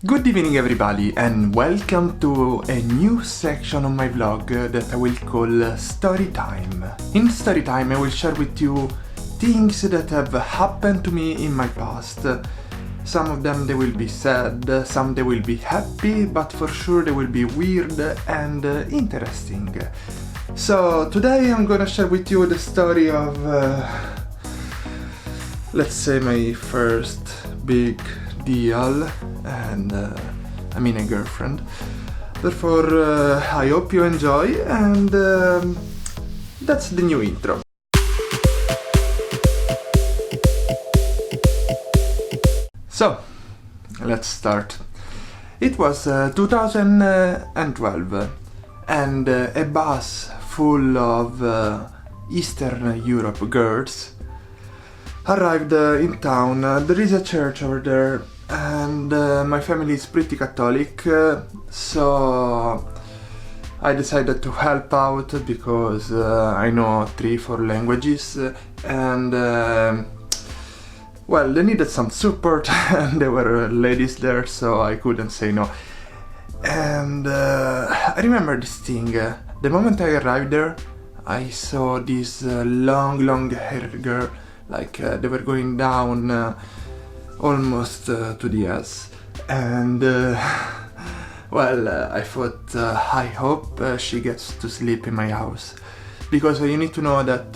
Good evening everybody and welcome to a new section of my vlog that I will call Storytime. In Storytime I will share with you things that have happened to me in my past. Some of them they will be sad, some they will be happy, but for sure they will be weird and interesting. So today I'm gonna share with you the story of, let's say, my first big deal, and I mean a girlfriend. Therefore, I hope you enjoy, and that's the new intro. So, let's start. It was 2012, and a bus full of Eastern Europe girls arrived in town. There is a church over there, and my family is pretty Catholic, so I decided to help out because I know 3-4 languages, and well, they needed some support and there were ladies there, so I couldn't say no. And I remember this thing. The moment I arrived there, I saw this long haired girl, like they were going down almost to the ass, and well, I thought I hope she gets to sleep in my house, because you need to know that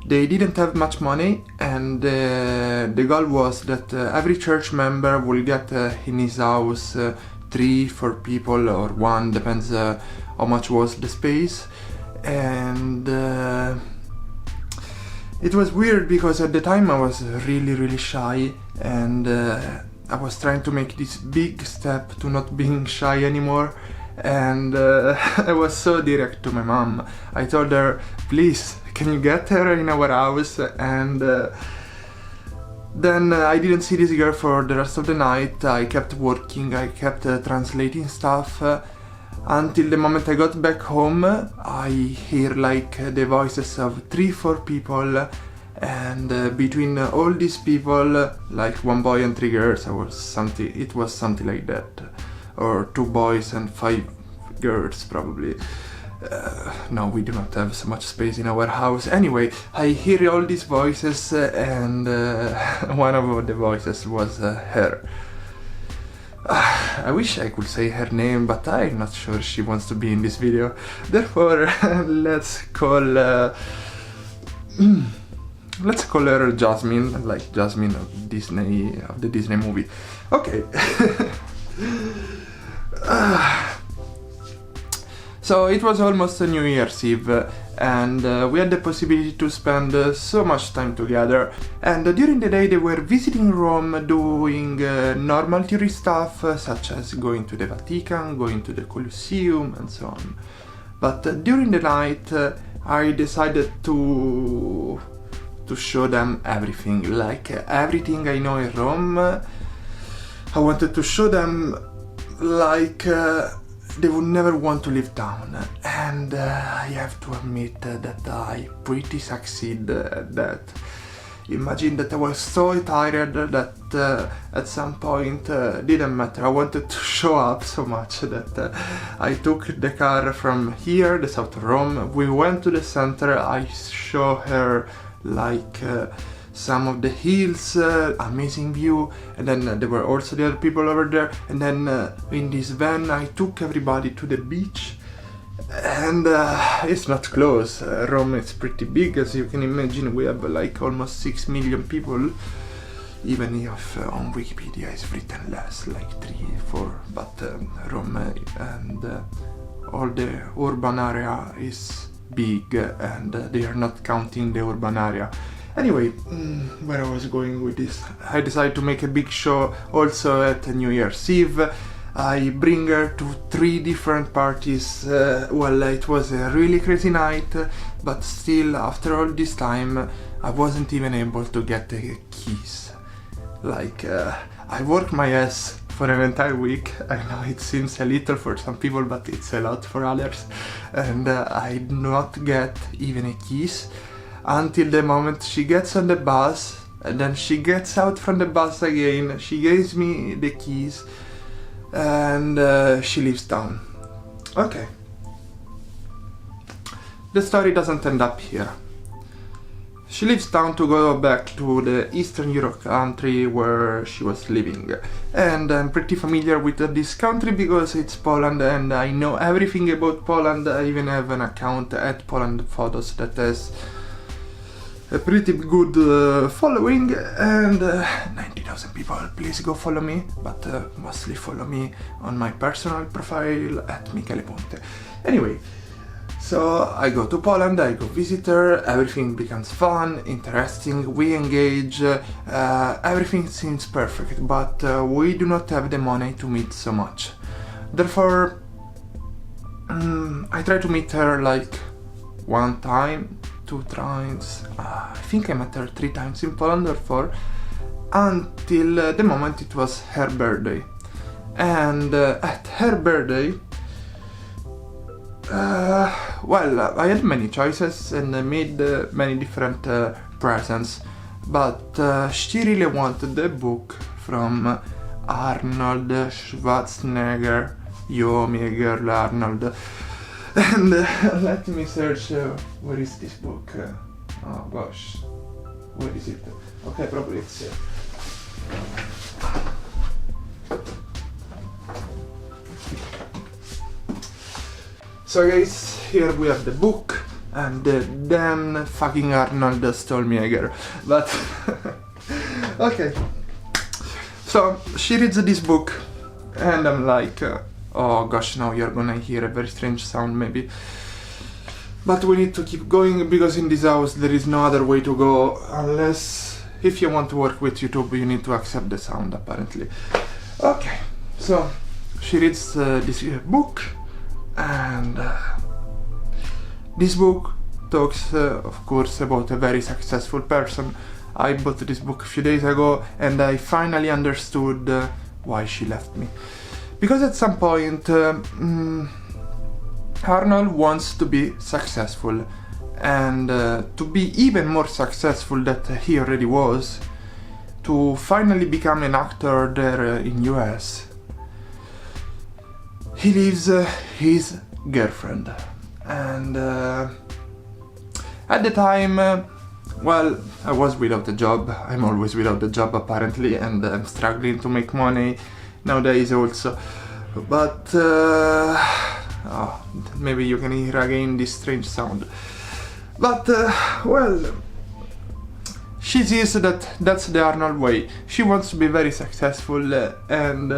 they didn't have much money, and the goal was that every church member will get in his house 3-4 people, or one, depends how much was the space. And it was weird because at the time I was really shy, and I was trying to make this big step to not being shy anymore, and I was so direct to my mom. I told her, please, can you get her in our house? And then I didn't see this girl for the rest of the night. I kept working, I kept translating stuff, until the moment I got back home. I hear like the voices of 3-4 people, and between all these people, like 1 boy and 3 girls, it was something like that, or 2 boys and 5 girls probably. No, we do not have so much space in our house. Anyway, I hear all these voices, and one of the voices was her. I wish I could say her name, but I'm not sure she wants to be in this video. Therefore, let's call her Jasmine, like Jasmine of the Disney movie. Okay. So it was almost a New Year's Eve, and we had the possibility to spend so much time together. And during the day they were visiting Rome, doing normal tourist stuff, such as going to the Vatican, going to the Colosseum, and so on. But during the night I decided to show them everything, like everything I know in Rome. I wanted to show them, like they would never want to leave town, and I have to admit that I pretty succeed at that. Imagine that I was so tired that at some point didn't matter. I wanted to show up so much that I took the car from here, the south of Rome. We went to the center. I show her like some of the hills, amazing view, and then there were also the other people over there, and then in this van I took everybody to the beach, and it's not close. Rome is pretty big, as you can imagine. We have like almost 6 million people, even if on Wikipedia it's written less, like 3-4, but Rome and all the urban area is big, and they are not counting the urban area. Anyway, where I was going with this, I decided to make a big show also at New Year's Eve. I bring her to 3 different parties. Well, it was a really crazy night, but still, after all this time, I wasn't even able to get a kiss. Like, I worked my ass for an entire week. I know it seems a little for some people, but it's a lot for others. And I did not get even a kiss until the moment she gets on the bus And then she gets out from the bus again, she gives me the keys, and she leaves town. Okay. The story doesn't end up here. She leaves town to go back to the Eastern Europe country where she was living. And I'm pretty familiar with this country because it's Poland and I know everything about Poland. I even have an account at Poland Photos that has a pretty good following, and 90,000 people. Please go follow me, but mostly follow me on my personal profile at Michele Ponte. Anyway, so I go to Poland, I go visit her, everything becomes fun, interesting, we engage, everything seems perfect, but we do not have the money to meet so much. Therefore, I try to meet her like one time, 2 times, I think I met her 3 times in Poland or 4, until the moment it was her birthday. And at her birthday, well, I had many choices and I made many different presents, but she really wanted the book from Arnold Schwarzenegger, You, Me, Girl, Arnold. And let me search, where is this book? Oh gosh, where is it? Okay, probably it's here. So guys, here we have the book, and then fucking Arnold stole me a girl. But okay, so she reads this book, and I'm like, oh gosh, now you're gonna hear a very strange sound maybe. But we need to keep going because in this house there is no other way to go unless if you want to work with YouTube you need to accept the sound apparently. Okay, so she reads this book, and this book talks of course about a very successful person. I bought this book a few days ago and I finally understood why she left me. Because at some point Arnold wants to be successful, and to be even more successful than he already was, to finally become an actor there in US, he leaves his girlfriend. And at the time, well, I was without a job. I'm always without a job apparently, and I'm struggling to make money nowadays also. But oh, maybe you can hear again this strange sound. But well, she sees that that's the Arnold way. She wants to be very successful, and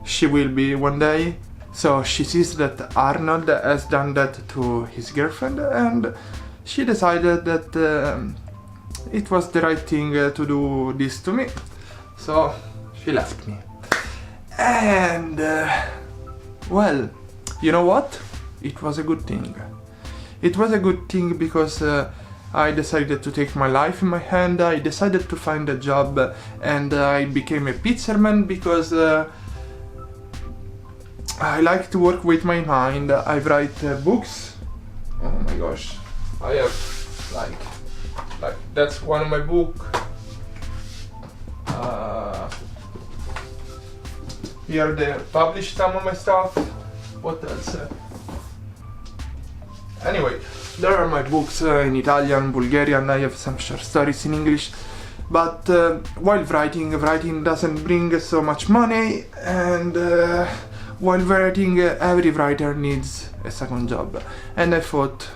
she will be one day. So she sees that Arnold has done that to his girlfriend, and she decided that it was the right thing to do this to me. So she left me. And well, you know what? It was a good thing. It was a good thing because I decided to take my life in my hand. I decided to find a job, and I became a pizzaman because I like to work with my mind. I write books. Oh my gosh, I have like that's one of my book. Here they published some of my stuff. What else? Anyway, there are my books in Italian, Bulgarian. I have some short stories in English. But while writing doesn't bring so much money, and while writing, every writer needs a second job. And I thought,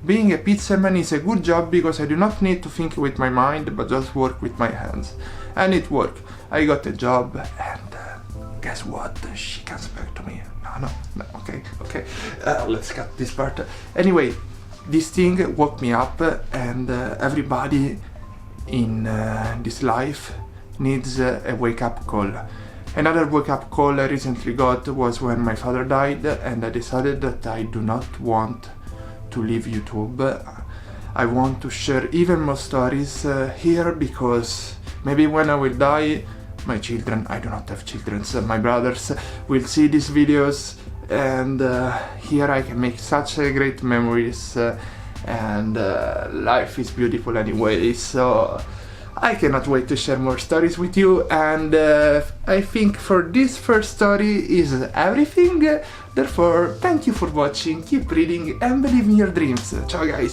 being a pizzaman is a good job because I do not need to think with my mind, but just work with my hands. And it worked. I got a job, and guess what? She comes back to me. No, okay. Let's cut this part. Anyway, this thing woke me up, and everybody in this life needs a wake-up call. Another wake-up call I recently got was when my father died, and I decided that I do not want to leave YouTube. I want to share even more stories here, because maybe when I will die, my children, I do not have children, so my brothers will see these videos, and here I can make such great memories, and life is beautiful anyway. So I cannot wait to share more stories with you, and I think for this first story is everything. Therefore, thank you for watching, keep reading and believe in your dreams. Ciao guys!